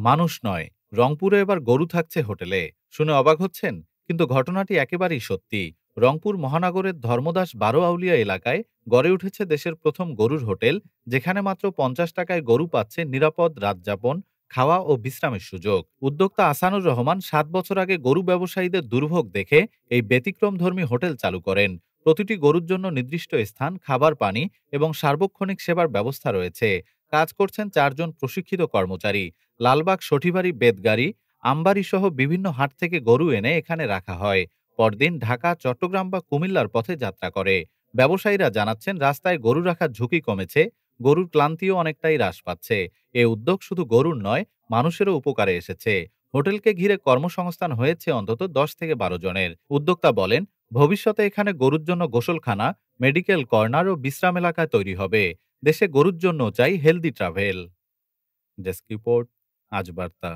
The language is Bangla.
মানুষ নয়, রংপুরে এবার গরু থাকছে হোটেলে। শুনে অবাক হচ্ছেন, কিন্তু ঘটনাটি একেবারেই সত্যি। রংপুর মহানগরের ধর্মদাস বারো আউলিয়া এলাকায় গড়ে উঠেছে দেশের প্রথম গরুর হোটেল, যেখানে মাত্র ৫০ টাকায় গরু পাচ্ছে নিরাপদ রাতযাপন, খাওয়া ও বিশ্রামের সুযোগ। উদ্যোক্তা আসানুর রহমান ৭ বছর আগে গরু ব্যবসায়ীদের দুর্ভোগ দেখে এই ব্যতিক্রমধর্মী হোটেল চালু করেন। প্রতিটি গরুর জন্য নির্দিষ্ট স্থান, খাবার, পানি এবং সার্বক্ষণিক সেবার ব্যবস্থা রয়েছে। কাজ করছেন ৪ জন প্রশিক্ষিত কর্মচারী। লালবাগ, সঠিবাড়ি, বেতগাড়ি, আমবাড়ি সহ বিভিন্ন হাট থেকে গরু এনে এখানে রাখা হয়। পরদিন ঢাকা, চট্টগ্রাম বা কুমিল্লার পথে যাত্রা করে। ব্যবসায়ীরা জানাচ্ছেন, রাস্তায় গরু রাখার ঝুঁকি কমেছে, গরুর ক্লান্তিও অনেকটাই হ্রাস পাচ্ছে। এ উদ্যোগ শুধু গরুর নয়, মানুষেরও উপকারে এসেছে। হোটেলকে ঘিরে কর্মসংস্থান হয়েছে অন্তত ১০ থেকে ১২ জনের। উদ্যোক্তা বলেন, ভবিষ্যতে এখানে গরুর জন্য গোসলখানা, মেডিকেল কর্নার ও বিশ্রাম এলাকা তৈরি হবে। দেশে গরুর জন্য চাই হেলদি ট্রাভেল। ডেস্ক রিপোর্ট, আজ বার্তা।